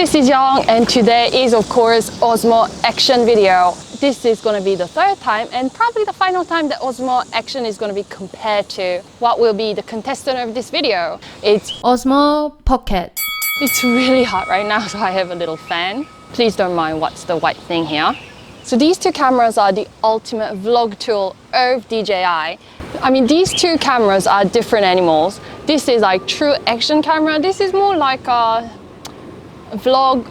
This is Young, and today is of course OSMO action video. This is going to be the third time and probably the final time that OSMO action is going to be compared to. What will be the contestant of this video? It's OSMO Pocket. It's really hot right now, so I have a little fan. Please don't mind what's the white thing here. So these two cameras are the ultimate vlog tool of DJI. I mean, these two cameras are different animals. This is like true action camera. This is more like a vlog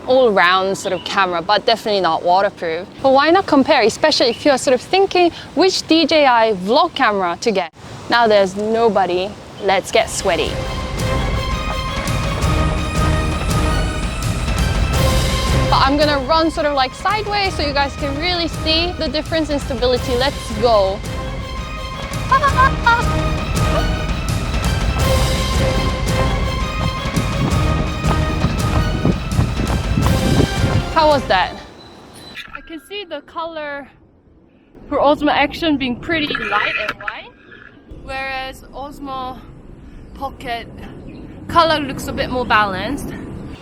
all-round sort of camera, but definitely not waterproof. But why not compare, especially if you're sort of thinking which DJI vlog camera to get. Now there's nobody, let's get sweaty. But I'm gonna run sort of like sideways so you guys can really see the difference in stability. Let's go. How was that? I can see the color for OSMO Action being pretty light and white, whereas OSMO Pocket color looks a bit more balanced.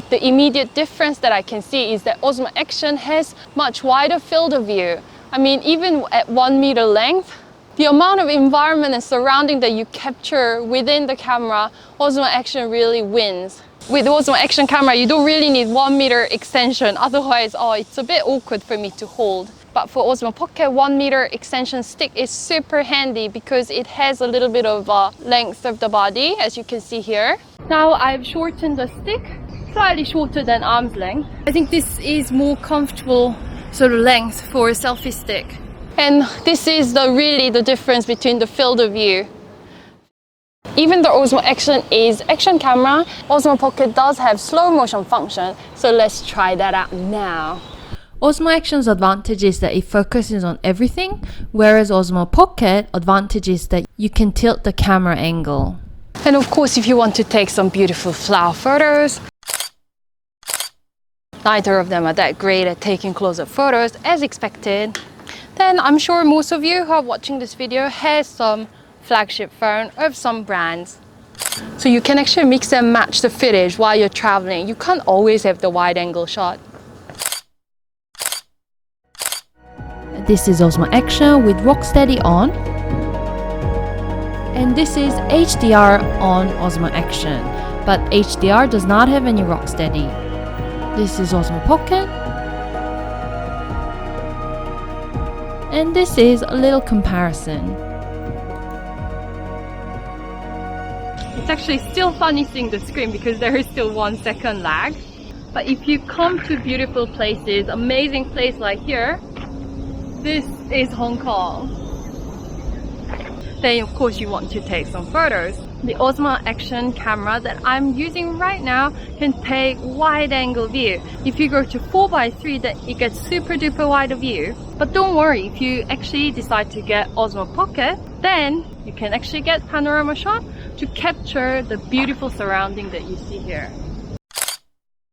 The immediate difference that I can see is that OSMO Action has much wider field of view. I mean, even at 1 meter length, the amount of environment and surrounding that you capture within the camera, OSMO Action really wins. With OSMO Action camera, you don't really need 1 meter extension, otherwise, it's a bit awkward for me to hold. But for OSMO Pocket, 1 meter extension stick is super handy because it has a little bit of length of the body, as you can see here. Now I've shortened the stick, slightly shorter than arm's length. I think this is more comfortable sort of length for a selfie stick. And this is really the difference between the field of view. Even though OSMO Action is action camera, OSMO Pocket does have slow motion function. So let's try that out now. OSMO Action's advantage is that it focuses on everything, whereas OSMO Pocket advantage is that you can tilt the camera angle. And of course, if you want to take some beautiful flower photos, neither of them are that great at taking close-up photos as expected, then I'm sure most of you who are watching this video has some flagship phone of some brands. So you can actually mix and match the footage while you're traveling. You can't always have the wide angle shot. This is OSMO Action with Rocksteady on. And this is HDR on OSMO Action. But HDR does not have any Rocksteady. This is OSMO Pocket. And this is a little comparison. It's actually still funny seeing the screen because there is still 1 second lag. But if you come to beautiful places, amazing place like here, this is Hong Kong. Then of course you want to take some photos. The OSMO Action camera that I'm using right now can take wide angle view. If you go to 4x3, then it gets super duper wide view. But don't worry, if you actually decide to get OSMO Pocket, then you can actually get panorama shot to capture the beautiful surrounding that you see here.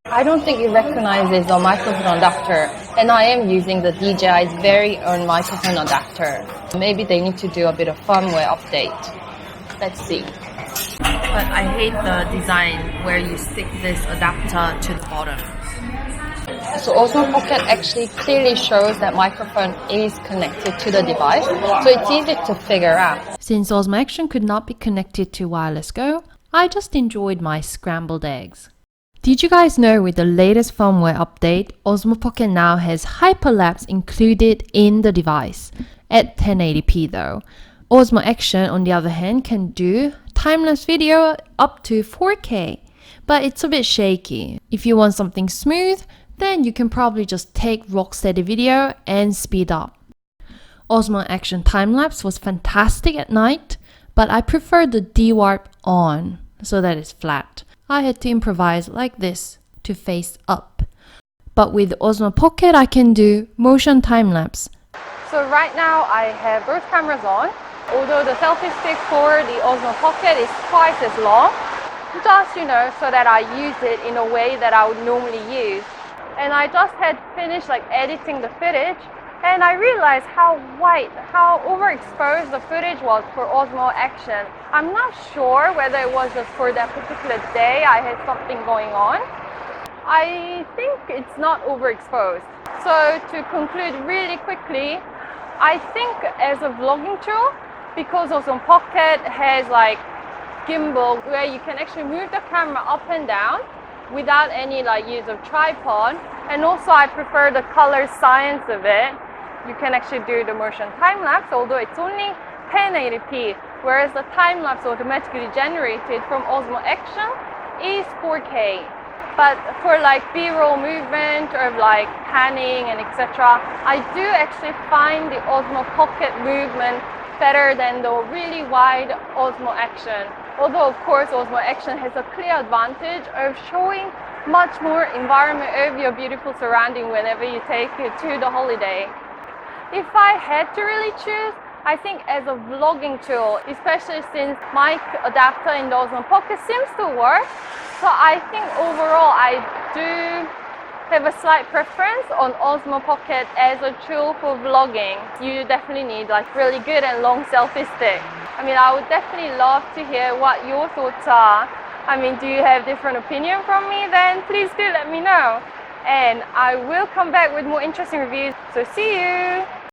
I don't think it recognizes a microphone adapter, and I am using the DJI's very own microphone adapter. Maybe they need to do a bit of firmware update. Let's see. But I hate the design where you stick this adapter to the bottom. So OSMO Pocket actually clearly shows that microphone is connected to the device, so it's easy to figure out. Since OSMO Action could not be connected to Wireless Go, I just enjoyed my scrambled eggs. Did you guys know with the latest firmware update, OSMO Pocket now has hyperlapse included in the device, at 1080p though. OSMO Action, on the other hand, can do time-lapse video up to 4K, but it's a bit shaky. If you want something smooth, then you can probably just take Rocksteady video and speed up. OSMO Action time-lapse was fantastic at night, but I prefer the D-Warp on, so that it's flat. I had to improvise like this to face up. But with OSMO Pocket, I can do motion time-lapse. So right now I have both cameras on. Although the selfie stick for the OSMO Pocket is twice as long, just so that I use it in a way that I would normally use. And I just had finished editing the footage, and I realized how overexposed the footage was for OSMO Action. I'm not sure whether it was just for that particular day I had something going on, I think it's not overexposed. So to conclude really quickly, I think as a vlogging tool, because Osmo Pocket has like gimbal where you can actually move the camera up and down without any like use of tripod, and also I prefer the color science of it. You can actually do the motion time lapse, although it's only 1080p, whereas the time lapse automatically generated from Osmo Action is 4K. But for like B-roll movement or like panning and etc., I do actually find the Osmo Pocket movement better than the really wide Osmo Action. Although of course Osmo Action has a clear advantage of showing much more environment of your beautiful surrounding whenever you take it to the holiday. If I had to really choose, I think as a vlogging tool, especially since mic adapter in the Osmo Pocket seems to work, so I think overall I do have a slight preference on Osmo Pocket as a tool for vlogging. You definitely need like really good and long selfie stick. I mean, I would definitely love to hear what your thoughts are. I mean, do you have different opinion from me? Then please do let me know. And I will come back with more interesting reviews. So see you!